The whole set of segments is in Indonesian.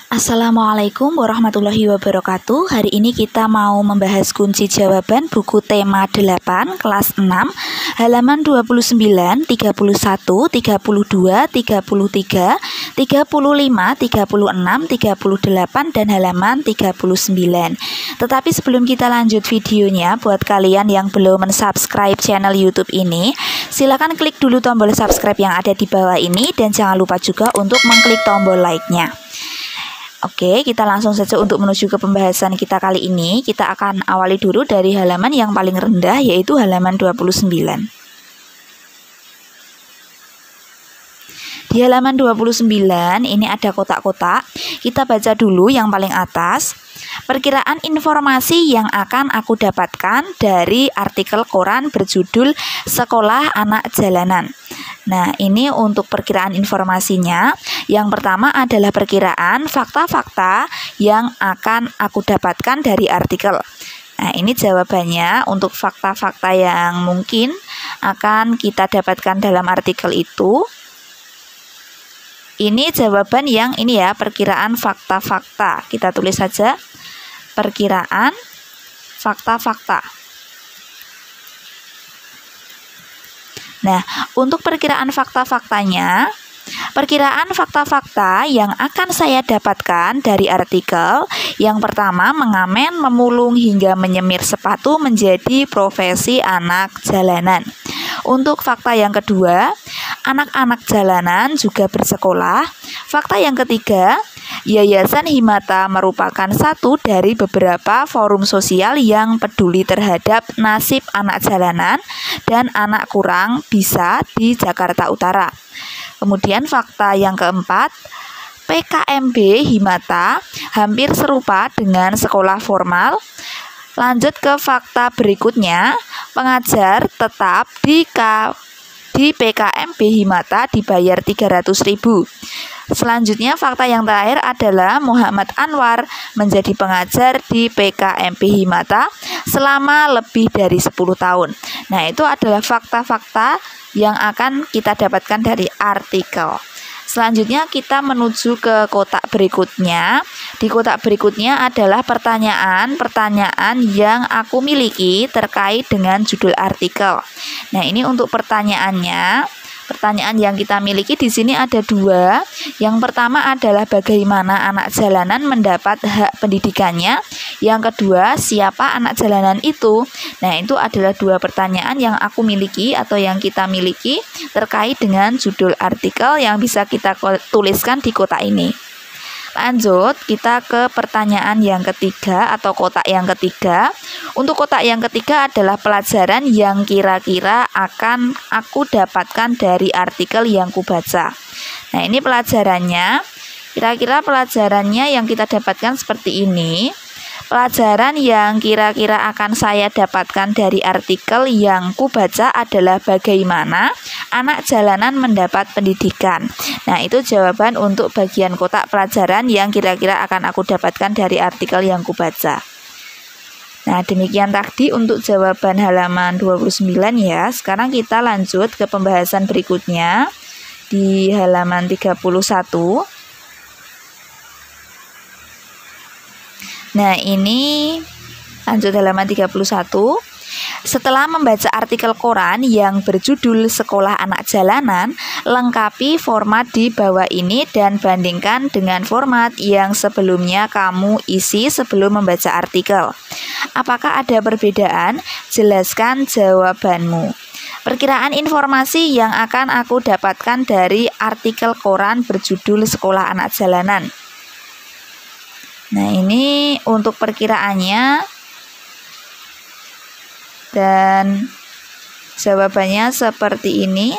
Assalamualaikum warahmatullahi wabarakatuh. Hari ini kita mau membahas kunci jawaban buku tema 8 kelas 6 halaman 29, 31, 32, 33, 35, 36, 38 dan halaman 39. Tetapi sebelum kita lanjut videonya, buat kalian yang belum mensubscribe channel YouTube ini, silakan klik dulu tombol subscribe yang ada di bawah ini dan jangan lupa juga untuk mengklik tombol like-nya. Oke, kita langsung saja untuk menuju ke pembahasan kita kali ini. Kita akan awali dulu dari halaman yang paling rendah, yaitu halaman 29. Di halaman 29 ini ada kotak-kotak. Kita baca dulu yang paling atas. Perkiraan informasi yang akan aku dapatkan dari artikel koran berjudul Sekolah Anak Jalanan. Nah, ini untuk perkiraan informasinya. Yang pertama adalah perkiraan fakta-fakta yang akan aku dapatkan dari artikel. Nah, ini jawabannya untuk fakta-fakta yang mungkin akan kita dapatkan dalam artikel itu. Ini jawaban yang ini ya, perkiraan fakta-fakta. Kita tulis saja perkiraan fakta-fakta. Nah, untuk perkiraan fakta-faktanya, perkiraan fakta-fakta yang akan saya dapatkan dari artikel, yang pertama, mengamen, memulung hingga menyemir sepatu menjadi profesi anak jalanan. Untuk fakta yang kedua, anak-anak jalanan juga bersekolah. Fakta yang ketiga, Yayasan Himata merupakan satu dari beberapa forum sosial yang peduli terhadap nasib anak jalanan dan anak kurang bisa di Jakarta Utara. Kemudian fakta yang keempat, PKMB Himata hampir serupa dengan sekolah formal. Lanjut ke fakta berikutnya, pengajar tetap di PKMB Himata dibayar 300.000. Selanjutnya fakta yang terakhir adalah Muhammad Anwar menjadi pengajar di PKMB Himata selama lebih dari 10 tahun. Nah, itu adalah fakta-fakta yang akan kita dapatkan dari artikel. Selanjutnya kita menuju ke kotak berikutnya. Di kotak berikutnya adalah pertanyaan-pertanyaan yang aku miliki terkait dengan judul artikel. Nah, ini untuk pertanyaannya. Pertanyaan yang kita miliki di sini ada dua. Yang pertama adalah bagaimana anak jalanan mendapat hak pendidikannya. Yang kedua, siapa anak jalanan itu? Nah, itu adalah dua pertanyaan yang aku miliki atau yang kita miliki terkait dengan judul artikel yang bisa kita tuliskan di kotak ini. Lanjut, kita ke pertanyaan yang ketiga atau kotak yang ketiga. Untuk kotak yang ketiga adalah pelajaran yang kira-kira akan aku dapatkan dari artikel yang kubaca. Nah, ini pelajarannya. Kira-kira pelajarannya yang kita dapatkan seperti ini. Pelajaran yang kira-kira akan saya dapatkan dari artikel yang kubaca adalah bagaimana anak jalanan mendapat pendidikan. Nah, itu jawaban untuk bagian kotak pelajaran yang kira-kira akan aku dapatkan dari artikel yang kubaca. Nah, demikian tadi untuk jawaban halaman 29 ya. Sekarang kita lanjut ke pembahasan berikutnya di halaman 31. Nah, ini lanjut halaman 31. Setelah membaca artikel koran yang berjudul Sekolah Anak Jalanan, lengkapi format di bawah ini dan bandingkan dengan format yang sebelumnya kamu isi sebelum membaca artikel. Apakah ada perbedaan? Jelaskan jawabanmu. Perkiraan informasi yang akan aku dapatkan dari artikel koran berjudul Sekolah Anak Jalanan. Nah, ini untuk perkiraannya dan jawabannya seperti ini.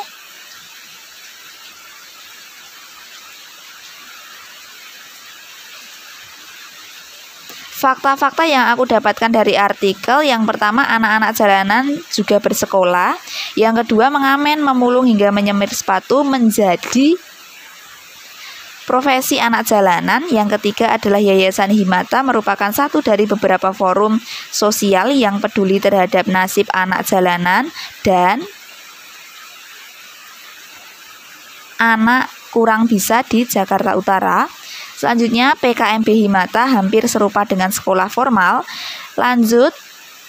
Fakta-fakta yang aku dapatkan dari artikel, yang pertama, anak-anak jalanan juga bersekolah. Yang kedua, mengamen, memulung hingga menyemir sepatu menjadi profesi anak jalanan. Yang ketiga adalah Yayasan Himata merupakan satu dari beberapa forum sosial yang peduli terhadap nasib anak jalanan dan anak kurang bisa di Jakarta Utara. Selanjutnya, PKMB Himata hampir serupa dengan sekolah formal. Lanjut,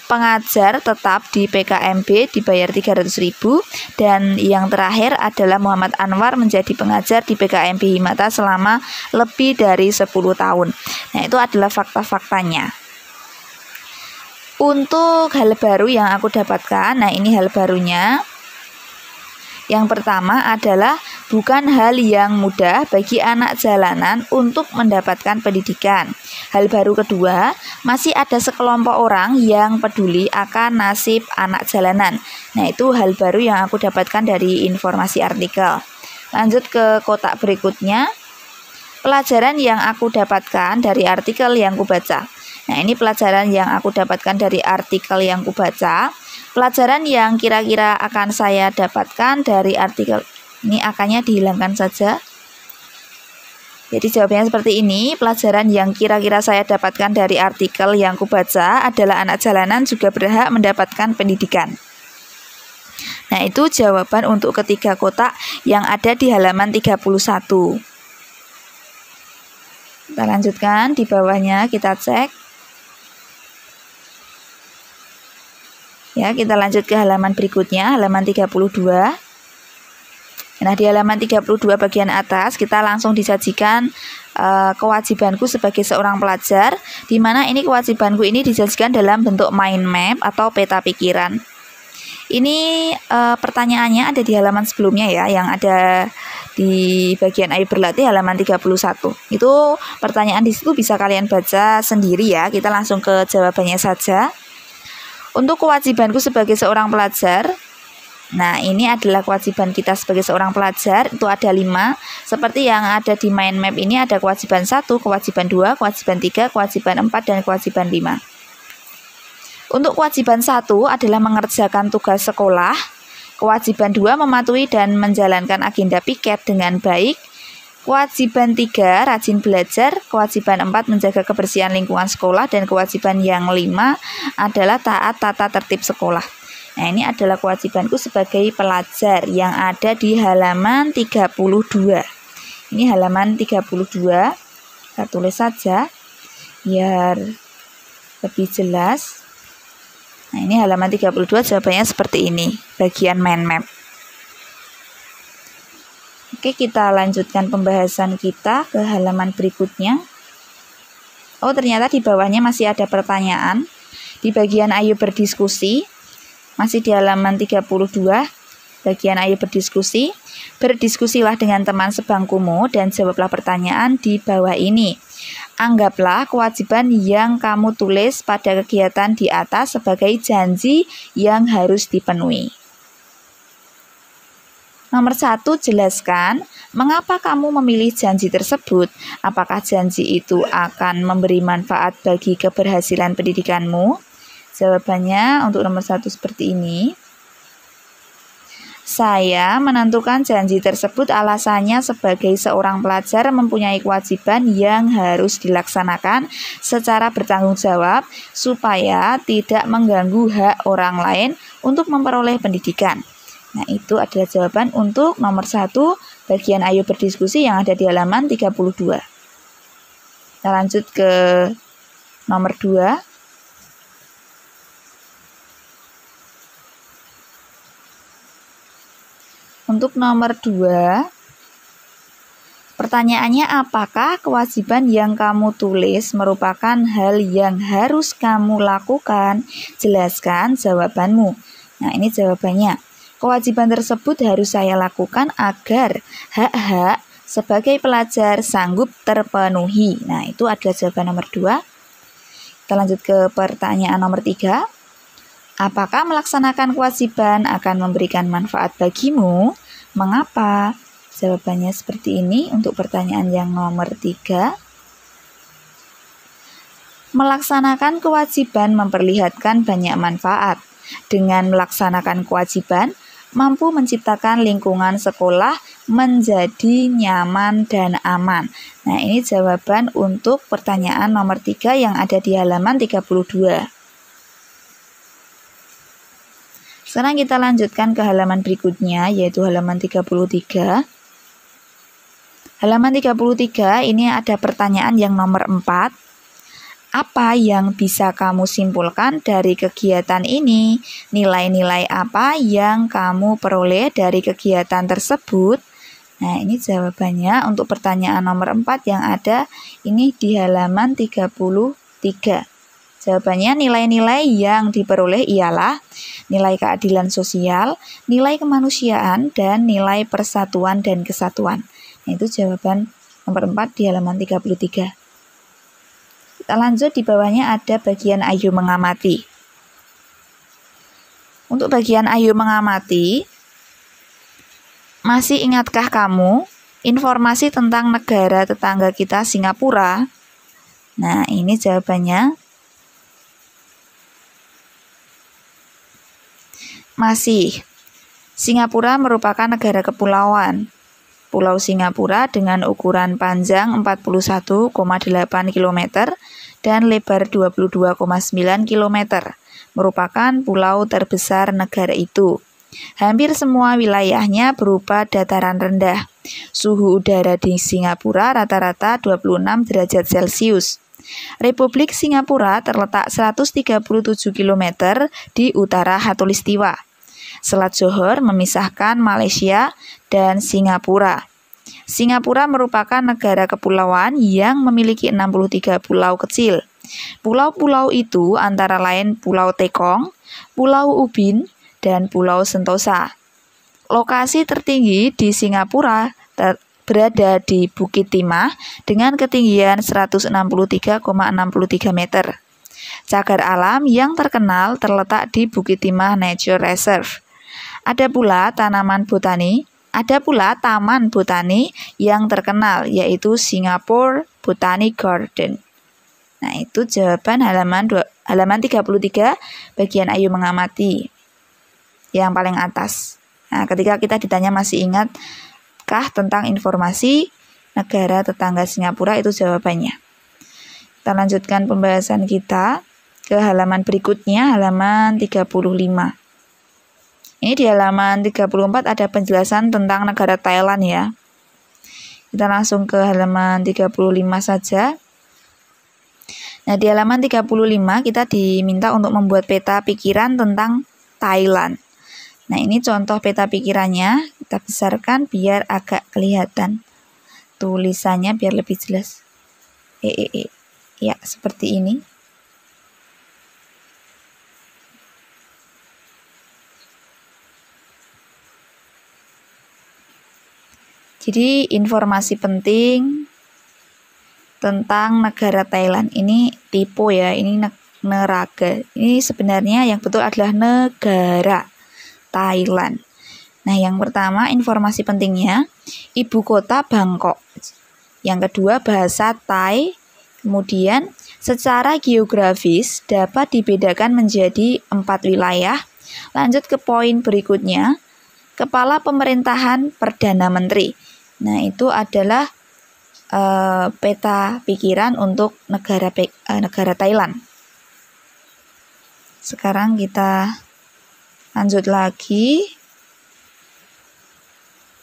pengajar tetap di PKMB dibayar 300.000. Dan yang terakhir adalah Muhammad Anwar menjadi pengajar di PKMB Himata selama lebih dari 10 tahun. Nah, itu adalah fakta-faktanya. Untuk hal baru yang aku dapatkan, nah ini hal barunya. Yang pertama adalah bukan hal yang mudah bagi anak jalanan untuk mendapatkan pendidikan. Hal baru kedua, masih ada sekelompok orang yang peduli akan nasib anak jalanan. Nah, itu hal baru yang aku dapatkan dari informasi artikel. Lanjut ke kotak berikutnya. Pelajaran yang aku dapatkan dari artikel yang kubaca. Nah, ini pelajaran yang aku dapatkan dari artikel yang kubaca. Pelajaran yang kira-kira akan saya dapatkan dari artikel ini akannya dihilangkan saja. Jadi jawabannya seperti ini. Pelajaran yang kira-kira saya dapatkan dari artikel yang kubaca adalah anak jalanan juga berhak mendapatkan pendidikan. Nah, itu jawaban untuk ketiga kotak yang ada di halaman 31. Kita lanjutkan di bawahnya, kita cek. Ya, kita lanjut ke halaman berikutnya, halaman 32. Nah, di halaman 32 bagian atas kita langsung disajikan kewajibanku sebagai seorang pelajar, di mana ini kewajibanku ini disajikan dalam bentuk mind map atau peta pikiran. Ini pertanyaannya ada di halaman sebelumnya ya, yang ada di bagian ayo berlatih halaman 31. Itu pertanyaan di situ bisa kalian baca sendiri ya. Kita langsung ke jawabannya saja. Untuk kewajibanku sebagai seorang pelajar, nah ini adalah kewajiban kita sebagai seorang pelajar, itu ada 5. Seperti yang ada di mind map ini ada kewajiban 1, kewajiban 2, kewajiban 3, kewajiban 4, dan kewajiban 5. Untuk kewajiban 1 adalah mengerjakan tugas sekolah. Kewajiban 2 mematuhi dan menjalankan agenda piket dengan baik. Kewajiban 3 rajin belajar. Kewajiban 4 menjaga kebersihan lingkungan sekolah. Dan kewajiban yang 5 adalah taat tata tertib sekolah. Nah, ini adalah kewajibanku sebagai pelajar yang ada di halaman 32. Ini halaman 32. Kita tulis saja biar lebih jelas. Nah, ini halaman 32 jawabannya seperti ini, bagian mind map. Oke, kita lanjutkan pembahasan kita ke halaman berikutnya. Oh, ternyata di bawahnya masih ada pertanyaan. Di bagian ayo berdiskusi, masih di halaman 32, bagian ayo berdiskusi. Berdiskusilah dengan teman sebangkumu dan jawablah pertanyaan di bawah ini. Anggaplah kewajiban yang kamu tulis pada kegiatan di atas sebagai janji yang harus dipenuhi. Nomor 1, jelaskan mengapa kamu memilih janji tersebut. Apakah janji itu akan memberi manfaat bagi keberhasilan pendidikanmu? Jawabannya untuk nomor 1 seperti ini. Saya menentukan janji tersebut alasannya sebagai seorang pelajar mempunyai kewajiban yang harus dilaksanakan secara bertanggung jawab supaya tidak mengganggu hak orang lain untuk memperoleh pendidikan. Nah, itu adalah jawaban untuk nomor 1 bagian ayo berdiskusi yang ada di halaman 32. Kita lanjut ke nomor 2. Untuk nomor 2, pertanyaannya apakah kewajiban yang kamu tulis merupakan hal yang harus kamu lakukan? Jelaskan jawabanmu. Nah, ini jawabannya. Kewajiban tersebut harus saya lakukan agar hak-hak sebagai pelajar sanggup terpenuhi. Nah, itu adalah jawaban nomor 2. Kita lanjut ke pertanyaan nomor 3. Apakah melaksanakan kewajiban akan memberikan manfaat bagimu? Mengapa? Jawabannya seperti ini untuk pertanyaan yang nomor 3. Melaksanakan kewajiban memperlihatkan banyak manfaat. Dengan melaksanakan kewajiban, mampu menciptakan lingkungan sekolah menjadi nyaman dan aman. Nah, ini jawaban untuk pertanyaan nomor 3 yang ada di halaman 32. Sekarang kita lanjutkan ke halaman berikutnya, yaitu halaman 33. Halaman 33 ini ada pertanyaan yang nomor 4. Apa yang bisa kamu simpulkan dari kegiatan ini? Nilai-nilai apa yang kamu peroleh dari kegiatan tersebut? Nah, ini jawabannya untuk pertanyaan nomor 4 yang ada ini di halaman 33. Jawabannya nilai-nilai yang diperoleh ialah nilai keadilan sosial, nilai kemanusiaan, dan nilai persatuan dan kesatuan. Nah, itu jawaban nomor 4 di halaman 33. Kita lanjut, di bawahnya ada bagian ayo mengamati. Untuk bagian ayo mengamati, masih ingatkah kamu informasi tentang negara tetangga kita Singapura? Nah, ini jawabannya. Masih. Singapura merupakan negara kepulauan. Pulau Singapura dengan ukuran panjang 41,8 km dan lebar 22,9 km merupakan pulau terbesar negara itu. Hampir semua wilayahnya berupa dataran rendah. Suhu udara di Singapura rata-rata 26 derajat Celcius. Republik Singapura terletak 137 km di utara Khatulistiwa. Selat Johor memisahkan Malaysia dan Singapura. Singapura merupakan negara kepulauan yang memiliki 63 pulau kecil. Pulau-pulau itu antara lain Pulau Tekong, Pulau Ubin, dan Pulau Sentosa. Lokasi tertinggi di Singapura berada di Bukit Timah dengan ketinggian 163,63 meter. Cagar alam yang terkenal terletak di Bukit Timah Nature Reserve. Ada pula taman botani yang terkenal, yaitu Singapore Botanic Garden. Nah, itu jawaban halaman 33 bagian ayo mengamati yang paling atas. Nah, ketika kita ditanya masih ingatkah tentang informasi negara tetangga Singapura, itu jawabannya. Kita lanjutkan pembahasan kita ke halaman berikutnya, halaman 35. Ini di halaman 34 ada penjelasan tentang negara Thailand ya. Kita langsung ke halaman 35 saja. Nah, di halaman 35 kita diminta untuk membuat peta pikiran tentang Thailand. Nah, ini contoh peta pikirannya. Kita besarkan biar agak kelihatan tulisannya biar lebih jelas. Ya, seperti ini. Jadi informasi penting tentang negara Thailand ini tipe ya, ini neraga. Ini sebenarnya yang betul adalah negara Thailand. Nah, yang pertama informasi pentingnya ibu kota Bangkok. Yang kedua bahasa Thai. Kemudian secara geografis dapat dibedakan menjadi 4 wilayah. Lanjut ke poin berikutnya. Kepala Pemerintahan Perdana Menteri. Nah, itu adalah peta pikiran untuk negara Thailand. Sekarang kita lanjut lagi.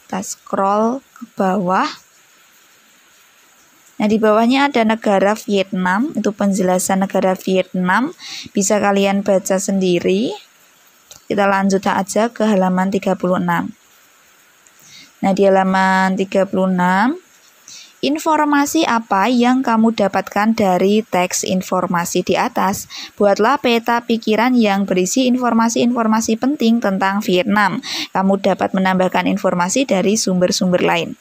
Kita scroll ke bawah. Nah, di bawahnya ada negara Vietnam. Itu penjelasan negara Vietnam. Bisa kalian baca sendiri. Kita lanjut aja ke halaman 36. Nah, di halaman 36, informasi apa yang kamu dapatkan dari teks informasi di atas? Buatlah peta pikiran yang berisi informasi-informasi penting tentang Vietnam. Kamu dapat menambahkan informasi dari sumber-sumber lain.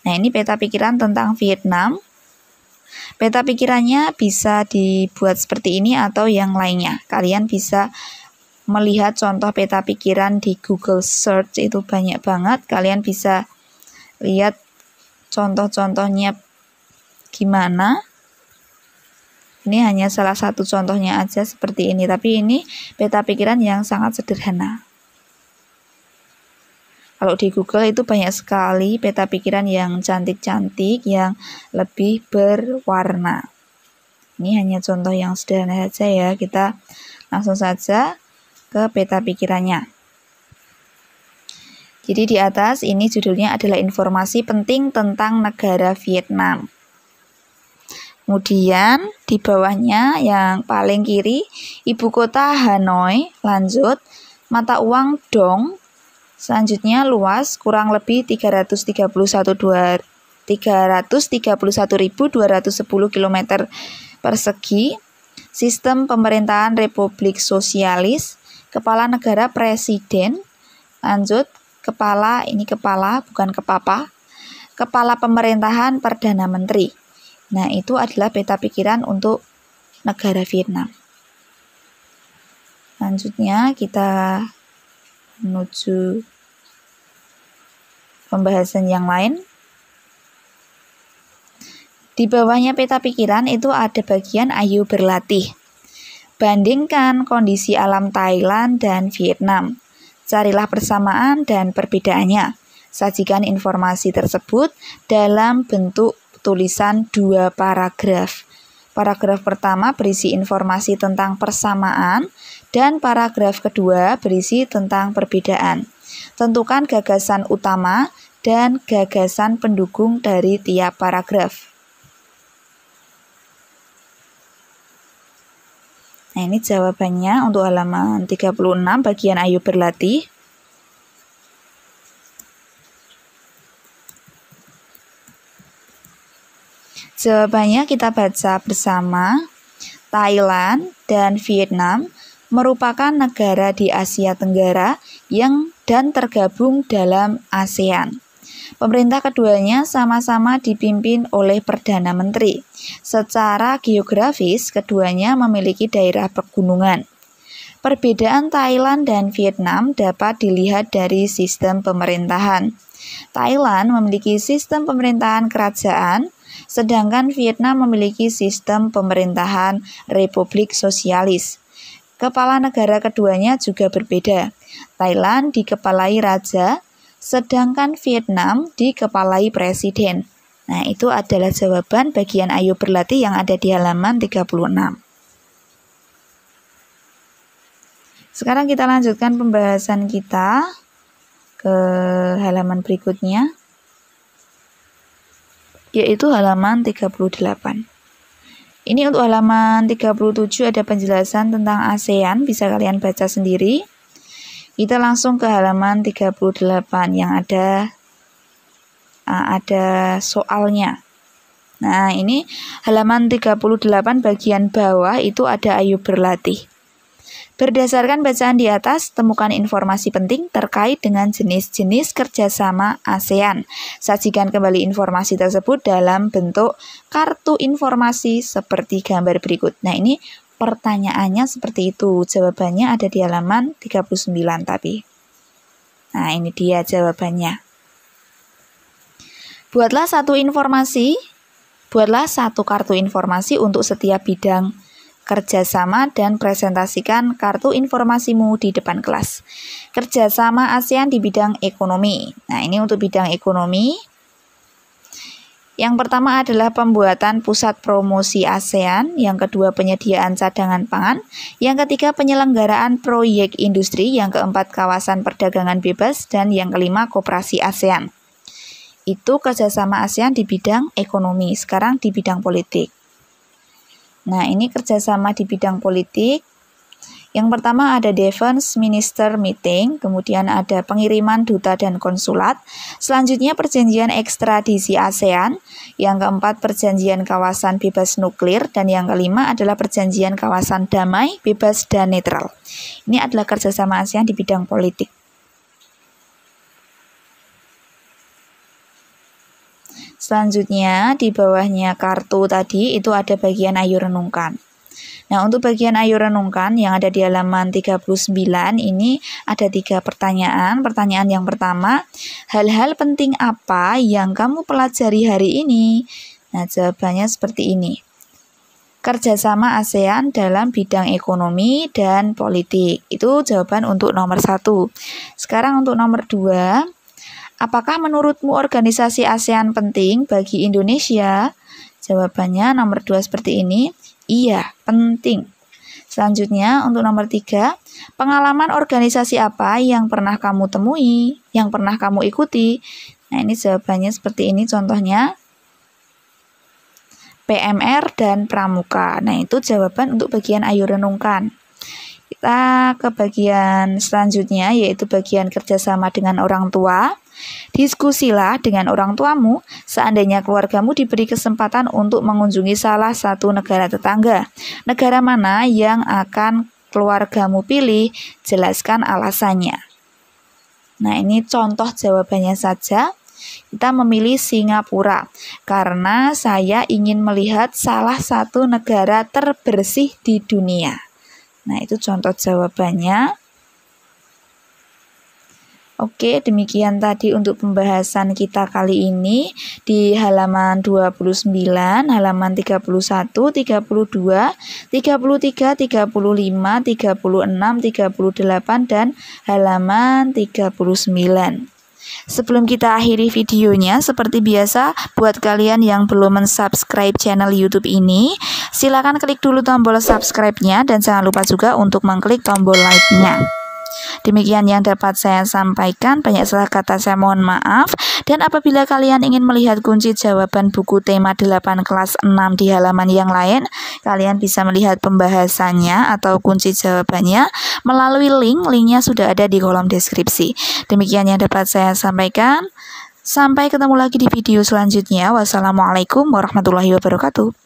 Nah, ini peta pikiran tentang Vietnam. Peta pikirannya bisa dibuat seperti ini atau yang lainnya. Kalian bisa melihat contoh peta pikiran di Google Search, itu banyak banget. Kalian bisa lihat contoh-contohnya gimana. Ini hanya salah satu contohnya aja seperti ini, tapi ini peta pikiran yang sangat sederhana. Kalau di Google itu banyak sekali peta pikiran yang cantik-cantik, yang lebih berwarna. Ini hanya contoh yang sederhana saja ya. Kita langsung saja ke peta pikirannya. Jadi di atas ini judulnya adalah informasi penting tentang negara Vietnam. Kemudian di bawahnya yang paling kiri, ibu kota Hanoi, lanjut, mata uang dong, selanjutnya luas kurang lebih 331.210 km persegi, sistem pemerintahan Republik Sosialis, kepala negara presiden, lanjut, kepala bukan kepapa, kepala pemerintahan perdana menteri. Nah, itu adalah peta pikiran untuk negara Vietnam. Selanjutnya kita menuju pembahasan yang lain. Di bawahnya peta pikiran itu ada bagian ayo berlatih. Bandingkan kondisi alam Thailand dan Vietnam. Carilah persamaan dan perbedaannya. Sajikan informasi tersebut dalam bentuk tulisan 2 paragraf. Paragraf pertama berisi informasi tentang persamaan dan paragraf kedua berisi tentang perbedaan. Tentukan gagasan utama dan gagasan pendukung dari tiap paragraf. Nah, ini jawabannya untuk halaman 36 bagian ayo berlatih. Jawabannya kita baca bersama. Thailand dan Vietnam merupakan negara di Asia Tenggara dan tergabung dalam ASEAN. Pemerintah keduanya sama-sama dipimpin oleh Perdana Menteri. Secara geografis, keduanya memiliki daerah pegunungan. Perbedaan Thailand dan Vietnam dapat dilihat dari sistem pemerintahan. Thailand memiliki sistem pemerintahan kerajaan, sedangkan Vietnam memiliki sistem pemerintahan Republik Sosialis. Kepala negara keduanya juga berbeda. Thailand dikepalai raja, sedangkan Vietnam dikepalai presiden. Nah, itu adalah jawaban bagian ayo berlatih yang ada di halaman 36. Sekarang kita lanjutkan pembahasan kita ke halaman berikutnya, yaitu halaman 38. Ini untuk halaman 37 ada penjelasan tentang ASEAN, bisa kalian baca sendiri. Kita langsung ke halaman 38 yang ada soalnya. Nah, ini halaman 38 bagian bawah itu ada ayo berlatih. Berdasarkan bacaan di atas, temukan informasi penting terkait dengan jenis-jenis kerjasama ASEAN. Sajikan kembali informasi tersebut dalam bentuk kartu informasi seperti gambar berikut. Nah, ini pertanyaannya seperti itu. Jawabannya ada di halaman 39 tapi. Nah, ini dia jawabannya. Buatlah satu kartu informasi untuk setiap bidang kerjasama dan presentasikan kartu informasimu di depan kelas. Kerjasama ASEAN di bidang ekonomi. Nah, ini untuk bidang ekonomi. Yang pertama adalah pembuatan pusat promosi ASEAN, yang kedua penyediaan cadangan pangan, yang ketiga penyelenggaraan proyek industri, yang keempat kawasan perdagangan bebas, dan yang kelima koperasi ASEAN. Itu kerjasama ASEAN di bidang ekonomi, sekarang di bidang politik. Nah, ini kerjasama di bidang politik. Yang pertama ada Defense Minister Meeting, kemudian ada pengiriman duta dan konsulat, selanjutnya perjanjian ekstradisi ASEAN, yang keempat perjanjian kawasan bebas nuklir, dan yang kelima adalah perjanjian kawasan damai, bebas, dan netral. Ini adalah kerjasama ASEAN di bidang politik. Selanjutnya di bawahnya kartu tadi itu ada bagian ayo renungkan. Nah, untuk bagian ayo renungkan yang ada di halaman 39 ini ada 3 pertanyaan. Pertanyaan yang pertama, hal-hal penting apa yang kamu pelajari hari ini? Nah, jawabannya seperti ini. Kerjasama ASEAN dalam bidang ekonomi dan politik. Itu jawaban untuk nomor 1. Sekarang untuk nomor 2, apakah menurutmu organisasi ASEAN penting bagi Indonesia? Jawabannya nomor 2 seperti ini. Iya, penting. Selanjutnya untuk nomor 3, pengalaman organisasi apa yang pernah kamu temui, yang pernah kamu ikuti? Nah, ini jawabannya seperti ini contohnya. PMR dan Pramuka. Nah, itu jawaban untuk bagian ayo renungkan. Kita ke bagian selanjutnya, yaitu bagian kerjasama dengan orang tua. Diskusilah dengan orang tuamu seandainya keluargamu diberi kesempatan untuk mengunjungi salah satu negara tetangga. Negara mana yang akan keluargamu pilih? Jelaskan alasannya. Nah, ini contoh jawabannya saja. Kita memilih Singapura karena saya ingin melihat salah satu negara terbersih di dunia. Nah, itu contoh jawabannya. Oke, demikian tadi untuk pembahasan kita kali ini di halaman 29, halaman 31, 32, 33, 35, 36, 38, dan halaman 39. Sebelum kita akhiri videonya, seperti biasa, buat kalian yang belum mensubscribe channel YouTube ini, silakan klik dulu tombol subscribe-nya dan jangan lupa juga untuk mengklik tombol like-nya. Demikian yang dapat saya sampaikan, banyak salah kata saya mohon maaf. Dan apabila kalian ingin melihat kunci jawaban buku tema 8 kelas 6 di halaman yang lain, kalian bisa melihat pembahasannya atau kunci jawabannya melalui linknya sudah ada di kolom deskripsi. Demikian yang dapat saya sampaikan. Sampai ketemu lagi di video selanjutnya. Wassalamualaikum warahmatullahi wabarakatuh.